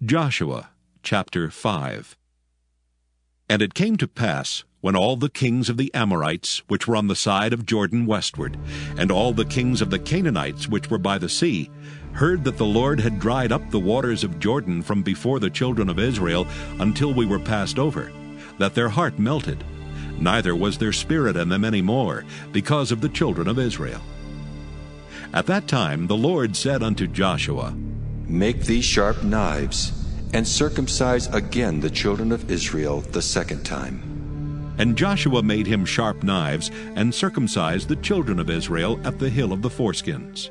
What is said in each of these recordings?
Joshua chapter 5. And it came to pass, when all the kings of the Amorites, which were on the side of Jordan westward, and all the kings of the Canaanites, which were by the sea, heard that the Lord had dried up the waters of Jordan from before the children of Israel until we were passed over, that their heart melted, neither was there spirit in them any more, because of the children of Israel. At that time the Lord said unto Joshua, Make thee sharp knives, and circumcise again the children of Israel the second time. And Joshua made him sharp knives, and circumcised the children of Israel at the hill of the foreskins.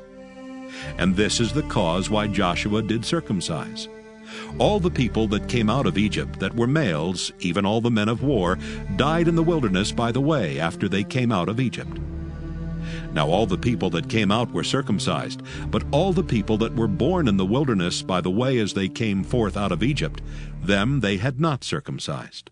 And this is the cause why Joshua did circumcise. All the people that came out of Egypt that were males, even all the men of war, died in the wilderness by the way after they came out of Egypt. Now all the people that came out were circumcised, but all the people that were born in the wilderness by the way as they came forth out of Egypt, them they had not circumcised.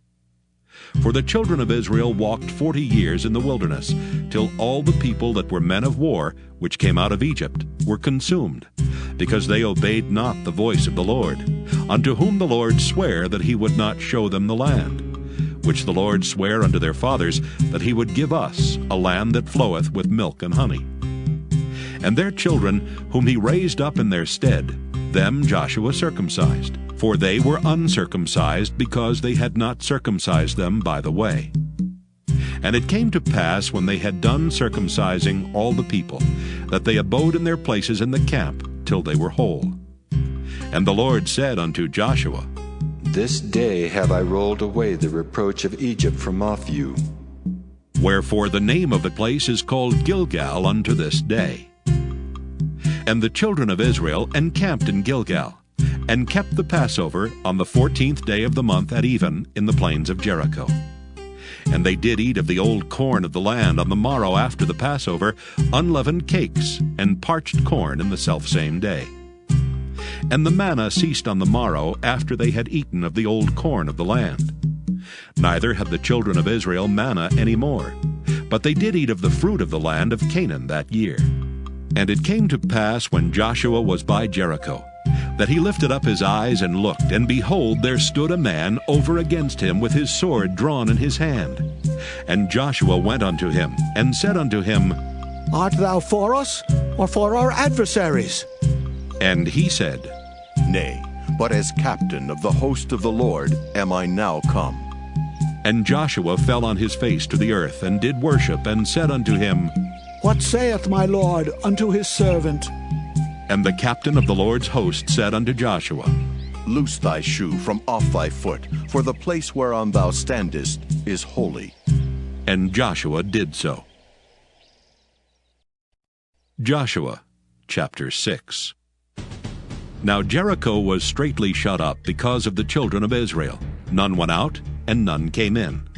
For the children of Israel walked 40 years in the wilderness, till all the people that were men of war, which came out of Egypt, were consumed, because they obeyed not the voice of the Lord, unto whom the Lord sware that he would not show them the land, which the Lord sware unto their fathers, that he would give us a land that floweth with milk and honey. And their children, whom he raised up in their stead, them Joshua circumcised, for they were uncircumcised, because they had not circumcised them by the way. And it came to pass, when they had done circumcising all the people, that they abode in their places in the camp till they were whole. And the Lord said unto Joshua, This day have I rolled away the reproach of Egypt from off you. Wherefore the name of the place is called Gilgal unto this day. And the children of Israel encamped in Gilgal, and kept the Passover on the 14th day of the month at even in the plains of Jericho. And they did eat of the old corn of the land on the morrow after the Passover, unleavened cakes, and parched corn in the selfsame day. And the manna ceased on the morrow after they had eaten of the old corn of the land. Neither had the children of Israel manna any more, but they did eat of the fruit of the land of Canaan that year. And it came to pass, when Joshua was by Jericho, that he lifted up his eyes and looked, and behold, there stood a man over against him with his sword drawn in his hand. And Joshua went unto him, and said unto him, Art thou for us, or for our adversaries? And he said, Nay, but as captain of the host of the Lord am I now come. And Joshua fell on his face to the earth, and did worship, and said unto him, What saith my Lord unto his servant? And the captain of the Lord's host said unto Joshua, Loose thy shoe from off thy foot, for the place whereon thou standest is holy. And Joshua did so. Joshua chapter 6. Now Jericho was straitly shut up because of the children of Israel. None went out, and none came in.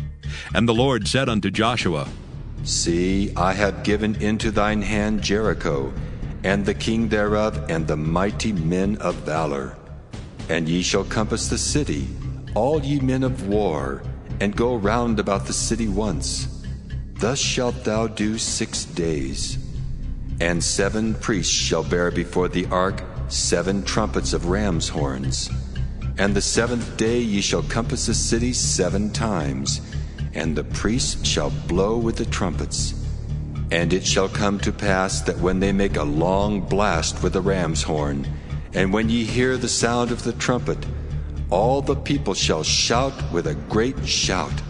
And the Lord said unto Joshua, See, I have given into thine hand Jericho, and the king thereof, and the mighty men of valor. And ye shall compass the city, all ye men of war, and go round about the city once. Thus shalt thou do 6 days. And 7 priests shall bear before the ark 7 trumpets of ram's horns. And the 7th day ye shall compass the city 7 times, and the priests shall blow with the trumpets. And it shall come to pass that when they make a long blast with the ram's horn, and when ye hear the sound of the trumpet, all the people shall shout with a great shout,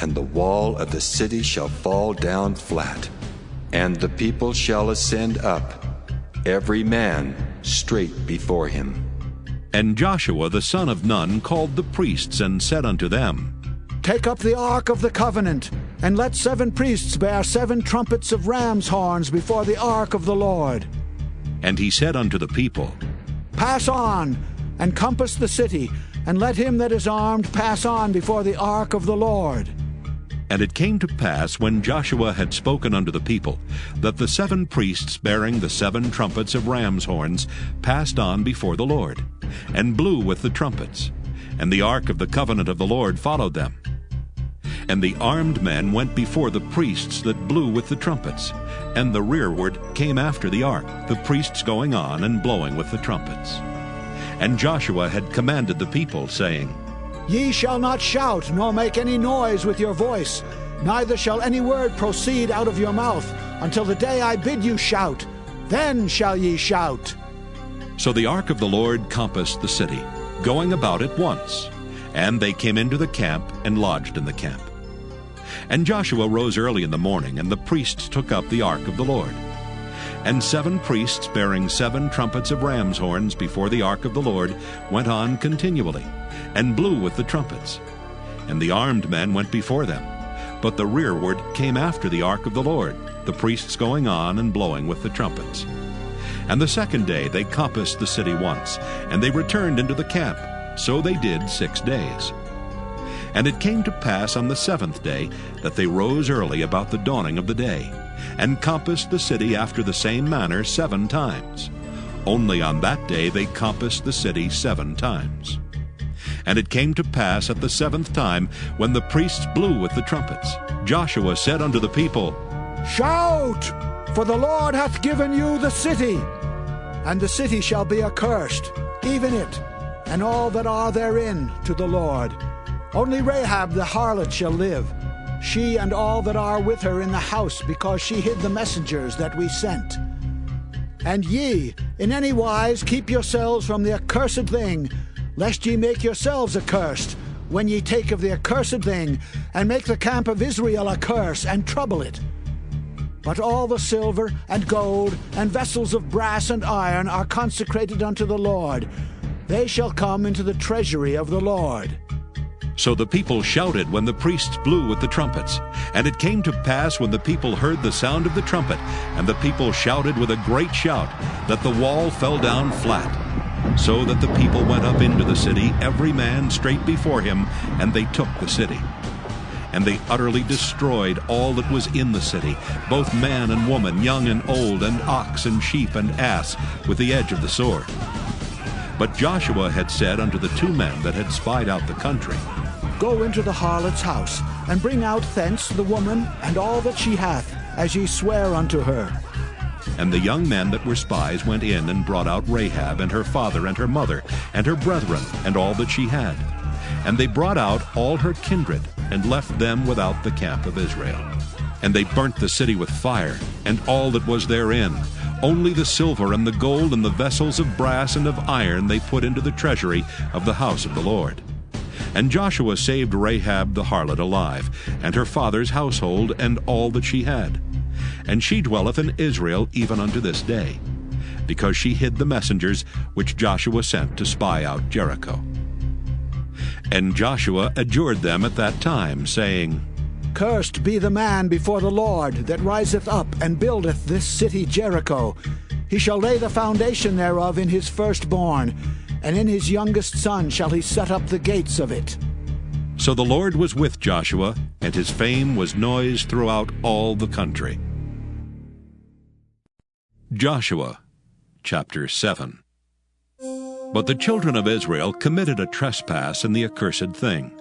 and the wall of the city shall fall down flat. And the people shall ascend up, every man straight before him. And Joshua the son of Nun called the priests, and said unto them, Take up the ark of the covenant, and let 7 priests bear 7 trumpets of ram's horns before the ark of the Lord. And he said unto the people, Pass on, and compass the city, and let him that is armed pass on before the ark of the Lord. And it came to pass, when Joshua had spoken unto the people, that the 7 priests bearing the 7 trumpets of ram's horns passed on before the Lord, and blew with the trumpets. And the ark of the covenant of the Lord followed them. And the armed men went before the priests that blew with the trumpets, and the rearward came after the ark, the priests going on and blowing with the trumpets. And Joshua had commanded the people, saying, Ye shall not shout, nor make any noise with your voice, neither shall any word proceed out of your mouth, until the day I bid you shout. Then shall ye shout. So the ark of the Lord compassed the city, going about it once. And they came into the camp and lodged in the camp. And Joshua rose early in the morning, and the priests took up the ark of the Lord. And 7 priests bearing 7 trumpets of ram's horns before the ark of the Lord went on continually, and blew with the trumpets. And the armed men went before them, but the rearward came after the ark of the Lord, the priests going on and blowing with the trumpets. And the second day they compassed the city once, and they returned into the camp. So they did 6 days. And it came to pass on the 7th day that they rose early about the dawning of the day, and compassed the city after the same manner 7 times. Only on that day they compassed the city 7 times. And it came to pass at the 7th time, when the priests blew with the trumpets, Joshua said unto the people, Shout, for the Lord hath given you the city. And the city shall be accursed, even it, and all that are therein, to the Lord. Only Rahab the harlot shall live, she and all that are with her in the house, because she hid the messengers that we sent. And ye, in any wise, keep yourselves from the accursed thing, lest ye make yourselves accursed, when ye take of the accursed thing, and make the camp of Israel a curse, and trouble it. But all the silver and gold and vessels of brass and iron are consecrated unto the Lord. They shall come into the treasury of the Lord. So the people shouted when the priests blew with the trumpets. And it came to pass, when the people heard the sound of the trumpet, and the people shouted with a great shout, that the wall fell down flat. So that the people went up into the city, every man straight before him, and they took the city. And they utterly destroyed all that was in the city, both man and woman, young and old, and ox and sheep and ass, with the edge of the sword. But Joshua had said unto the 2 men that had spied out the country, Go into the harlot's house, and bring out thence the woman and all that she hath, as ye swear unto her. And the young men that were spies went in and brought out Rahab and her father and her mother and her brethren and all that she had. And they brought out all her kindred, and left them without the camp of Israel. And they burnt the city with fire, and all that was therein. Only the silver and the gold and the vessels of brass and of iron they put into the treasury of the house of the Lord. And Joshua saved Rahab the harlot alive, and her father's household, and all that she had. And she dwelleth in Israel even unto this day, because she hid the messengers which Joshua sent to spy out Jericho. And Joshua adjured them at that time, saying, Cursed be the man before the Lord, that riseth up and buildeth this city Jericho. He shall lay the foundation thereof in his firstborn, and in his youngest son shall he set up the gates of it. So the Lord was with Joshua, and his fame was noised throughout all the country. Joshua chapter 7. But the children of Israel committed a trespass in the accursed thing.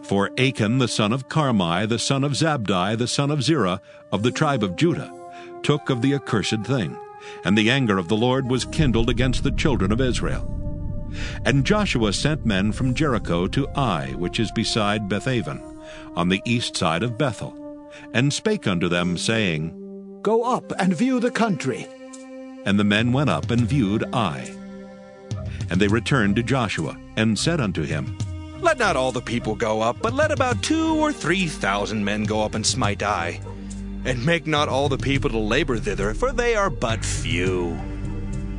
For Achan the son of Carmi, the son of Zabdi, the son of Zerah, of the tribe of Judah, took of the accursed thing, and the anger of the Lord was kindled against the children of Israel. And Joshua sent men from Jericho to Ai, which is beside Bethaven, on the east side of Bethel, and spake unto them, saying, Go up and view the country. And the men went up and viewed Ai. And they returned to Joshua, and said unto him, Let not all the people go up, but let about 2,000 or 3,000 men go up and smite Ai. And make not all the people to labor thither, for they are but few.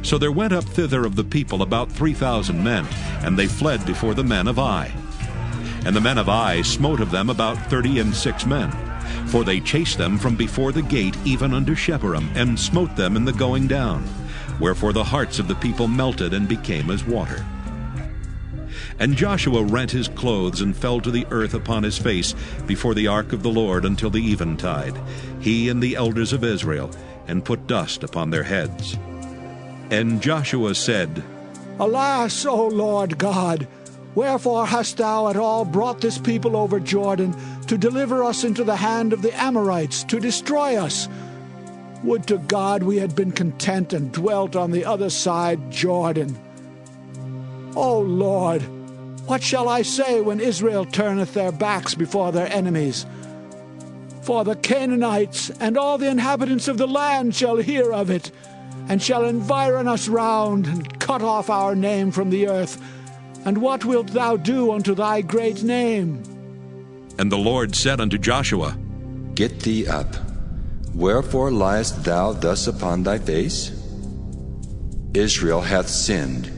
So there went up thither of the people about 3,000 men, and they fled before the men of Ai. And the men of Ai smote of them about 36 men, for they chased them from before the gate even unto Shebarim, and smote them in the going down. Wherefore the hearts of the people melted and became as water. And Joshua rent his clothes and fell to the earth upon his face before the ark of the Lord until the eventide, he and the elders of Israel, and put dust upon their heads. And Joshua said, Alas, O Lord God, wherefore hast thou at all brought this people over Jordan, to deliver us into the hand of the Amorites, to destroy us? Would to God we had been content and dwelt on the other side Jordan. O Lord, what shall I say when Israel turneth their backs before their enemies? For the Canaanites and all the inhabitants of the land shall hear of it, and shall environ us round, and cut off our name from the earth. And what wilt thou do unto thy great name? And the Lord said unto Joshua, Get thee up. Wherefore liest thou thus upon thy face? Israel hath sinned,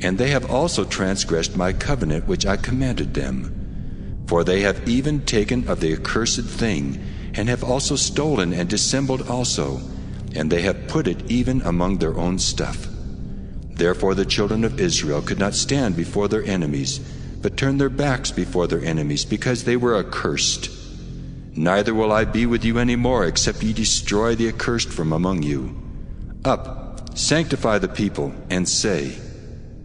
and they have also transgressed my covenant which I commanded them. For they have even taken of the accursed thing, and have also stolen and dissembled also, and they have put it even among their own stuff. Therefore the children of Israel could not stand before their enemies, but turned their backs before their enemies, because they were accursed. Neither will I be with you any more, except ye destroy the accursed from among you. Up, sanctify the people, and say,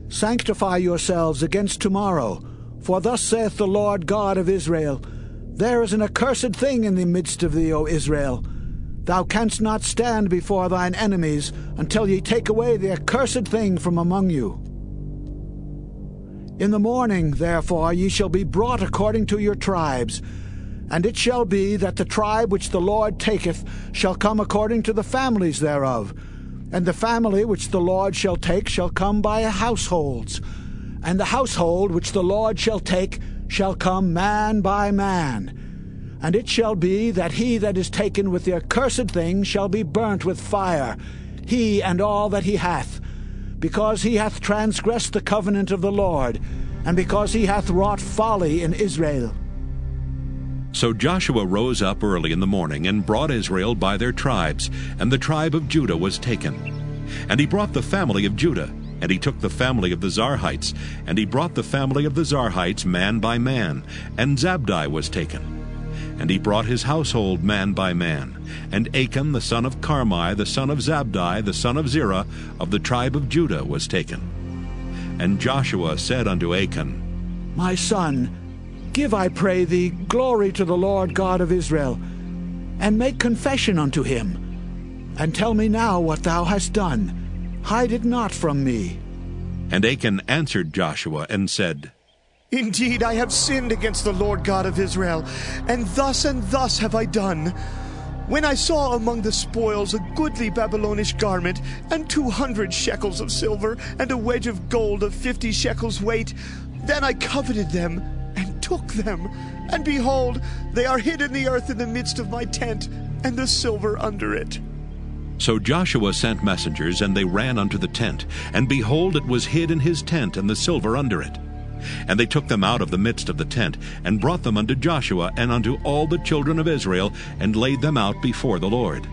Sanctify yourselves against tomorrow, for thus saith the Lord God of Israel, There is an accursed thing in the midst of thee, O Israel. Thou canst not stand before thine enemies until ye take away the accursed thing from among you. In the morning, therefore, ye shall be brought according to your tribes. And it shall be that the tribe which the Lord taketh shall come according to the families thereof. And the family which the Lord shall take shall come by households. And the household which the Lord shall take shall come man by man. And it shall be that he that is taken with the accursed thing shall be burnt with fire, he and all that he hath, because he hath transgressed the covenant of the Lord, and because he hath wrought folly in Israel. So Joshua rose up early in the morning, and brought Israel by their tribes, and the tribe of Judah was taken. And he brought the family of Judah, and he took the family of the Zarhites, and he brought the family of the Zarhites man by man, and Zabdi was taken. And he brought his household man by man, and Achan the son of Carmi, the son of Zabdi, the son of Zerah, of the tribe of Judah was taken. And Joshua said unto Achan, My son, give, I pray thee, glory to the Lord God of Israel, and make confession unto him, and tell me now what thou hast done. Hide it not from me. And Achan answered Joshua and said, Indeed, I have sinned against the Lord God of Israel, and thus have I done. When I saw among the spoils a goodly Babylonish garment, and 200 shekels of silver, and a wedge of gold of 50 shekels weight, then I coveted them, and took them. And behold, they are hid in the earth in the midst of my tent, and the silver under it. So Joshua sent messengers, and they ran unto the tent, and behold, it was hid in his tent, and the silver under it. And they took them out of the midst of the tent, and brought them unto Joshua and unto all the children of Israel, and laid them out before the Lord.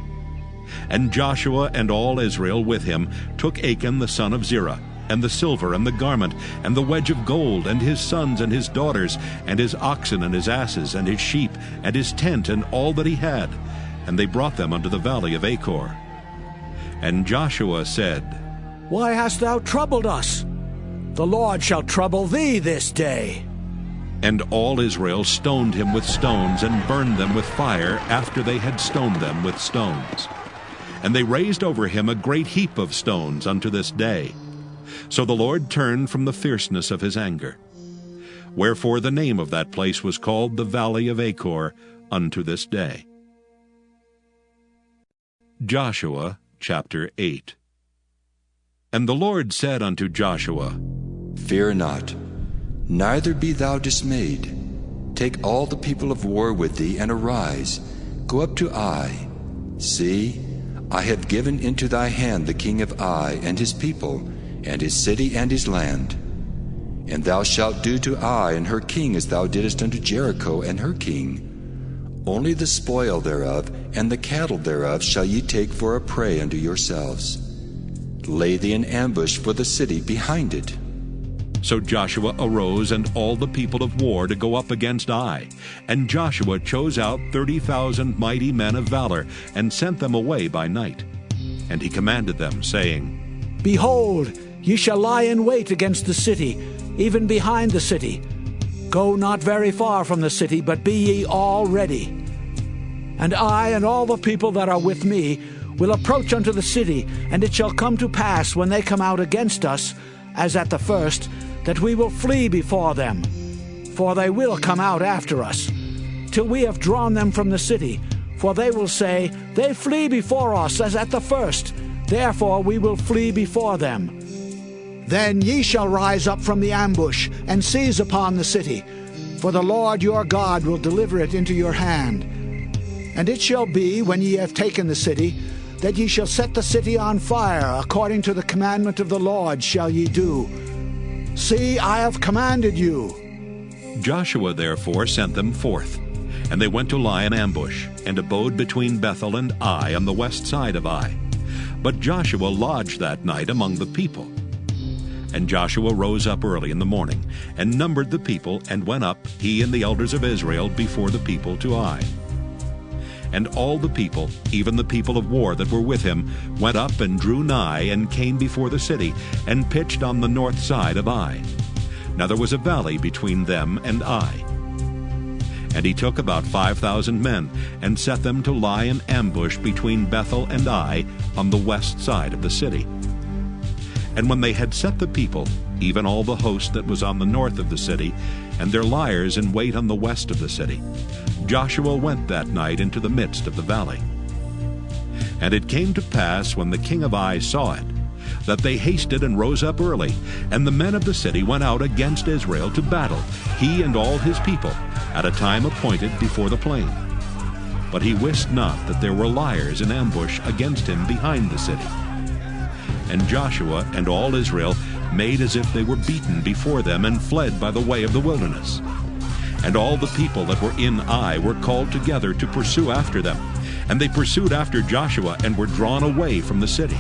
And Joshua and all Israel with him took Achan the son of Zerah, and the silver, and the garment, and the wedge of gold, and his sons and his daughters, and his oxen and his asses, and his sheep, and his tent, and all that he had. And they brought them unto the valley of Achor. And Joshua said, Why hast thou troubled us? The Lord shall trouble thee this day. And all Israel stoned him with stones, and burned them with fire, after they had stoned them with stones. And they raised over him a great heap of stones unto this day. So the Lord turned from the fierceness of his anger. Wherefore the name of that place was called the Valley of Achor unto this day. Joshua chapter 8. And the Lord said unto Joshua, Fear not, neither be thou dismayed. Take all the people of war with thee, and arise, go up to Ai. See, I have given into thy hand the king of Ai, and his people, and his city, and his land. And thou shalt do to Ai and her king as thou didst unto Jericho and her king. Only the spoil thereof and the cattle thereof shall ye take for a prey unto yourselves. Lay thee an ambush for the city behind it. So Joshua arose, and all the people of war, to go up against Ai. And Joshua chose out 30,000 mighty men of valor, and sent them away by night. And he commanded them, saying, Behold, ye shall lie in wait against the city, even behind the city. Go not very far from the city, but be ye all ready. And I and all the people that are with me will approach unto the city, and it shall come to pass, when they come out against us, as at the first, that we will flee before them. For they will come out after us, till we have drawn them from the city. For they will say, They flee before us as at the first, therefore we will flee before them. Then ye shall rise up from the ambush, and seize upon the city, for the Lord your God will deliver it into your hand. And it shall be, when ye have taken the city, that ye shall set the city on fire, according to the commandment of the Lord shall ye do. See, I have commanded you. Joshua therefore sent them forth, and they went to lie in ambush, and abode between Bethel and Ai on the west side of Ai. But Joshua lodged that night among the people. And Joshua rose up early in the morning, and numbered the people, and went up, he and the elders of Israel, before the people to Ai. And all the people, even the people of war that were with him, went up and drew nigh, and came before the city, and pitched on the north side of Ai. Now there was a valley between them and Ai. And he took about 5,000 men, and set them to lie in ambush between Bethel and Ai on the west side of the city. And when they had set the people, even all the host that was on the north of the city, and their liers in wait on the west of the city, Joshua went that night into the midst of the valley. And it came to pass, when the king of Ai saw it, that they hasted and rose up early, and the men of the city went out against Israel to battle, he and all his people, at a time appointed before the plain. But he wist not that there were liers in ambush against him behind the city. And Joshua and all Israel made as if they were beaten before them, and fled by the way of the wilderness. And all the people that were in Ai were called together to pursue after them. And they pursued after Joshua, and were drawn away from the city.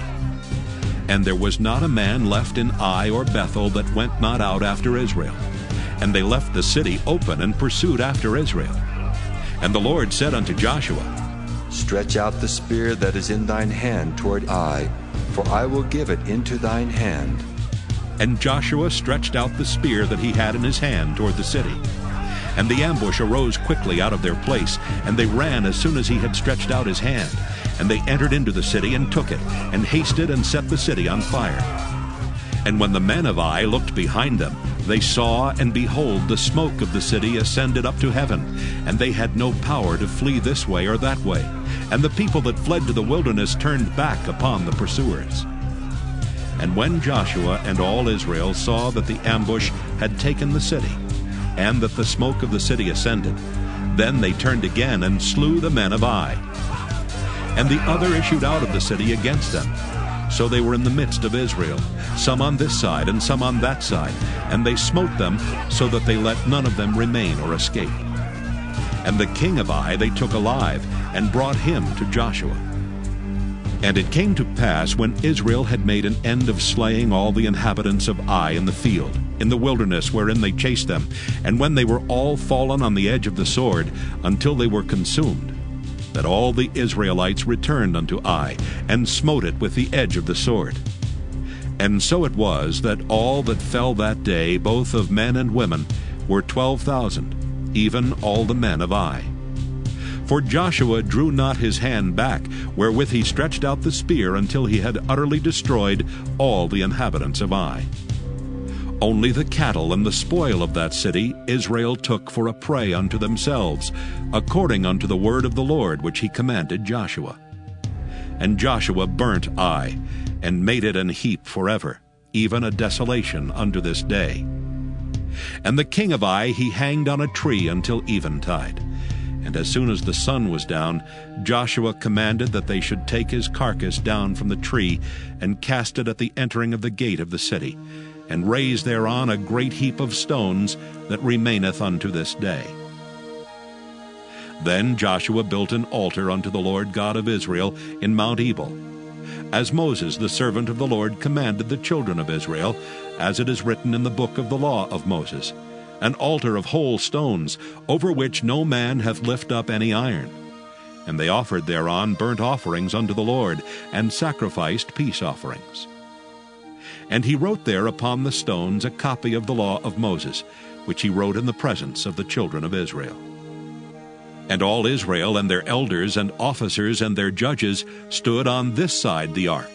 And there was not a man left in Ai or Bethel that went not out after Israel. And they left the city open, and pursued after Israel. And the Lord said unto Joshua, Stretch out the spear that is in thine hand toward Ai, for I will give it into thine hand. And Joshua stretched out the spear that he had in his hand toward the city. And the ambush arose quickly out of their place, and they ran as soon as he had stretched out his hand. And they entered into the city, and took it, and hasted and set the city on fire. And when the men of Ai looked behind them, they saw, and behold, the smoke of the city ascended up to heaven, and they had no power to flee this way or that way. And the people that fled to the wilderness turned back upon the pursuers. And when Joshua and all Israel saw that the ambush had taken the city, and that the smoke of the city ascended, then they turned again, and slew the men of Ai. And the other issued out of the city against them. So they were in the midst of Israel, some on this side and some on that side, and they smote them, so that they let none of them remain or escape. And the king of Ai they took alive, and brought him to Joshua. And it came to pass, when Israel had made an end of slaying all the inhabitants of Ai in the field, in the wilderness wherein they chased them, and when they were all fallen on the edge of the sword, until they were consumed, that all the Israelites returned unto Ai, and smote it with the edge of the sword. And so it was, that all that fell that day, both of men and women, were 12,000, even all the men of Ai. For Joshua drew not his hand back, wherewith he stretched out the spear, until he had utterly destroyed all the inhabitants of Ai. Only the cattle and the spoil of that city Israel took for a prey unto themselves, according unto the word of the Lord which he commanded Joshua. And Joshua burnt Ai, and made it an heap forever, even a desolation unto this day. And the king of Ai he hanged on a tree until eventide. And as soon as the sun was down, Joshua commanded that they should take his carcass down from the tree, and cast it at the entering of the gate of the city, and raise thereon a great heap of stones that remaineth unto this day. Then Joshua built an altar unto the Lord God of Israel in Mount Ebal, as Moses the servant of the Lord commanded the children of Israel, as it is written in the book of the law of Moses, an altar of whole stones, over which no man hath lift up any iron. And they offered thereon burnt offerings unto the Lord, and sacrificed peace offerings. And he wrote there upon the stones a copy of the law of Moses, which he wrote in the presence of the children of Israel. And all Israel and their elders and officers and their judges stood on this side the ark,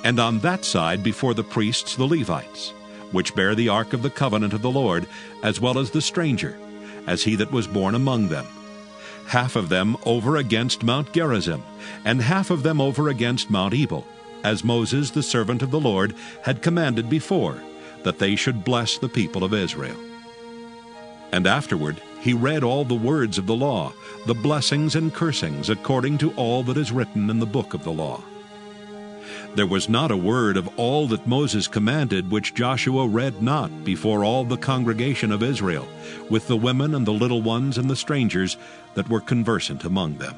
and on that side before the priests the Levites, which bare the ark of the covenant of the Lord, as well as the stranger, as he that was born among them. Half of them over against Mount Gerizim, and half of them over against Mount Ebal, as Moses the servant of the Lord had commanded before, that they should bless the people of Israel. And afterward he read all the words of the law, the blessings and cursings, according to all that is written in the book of the law. There was not a word of all that Moses commanded which Joshua read not before all the congregation of Israel, with the women and the little ones and the strangers that were conversant among them.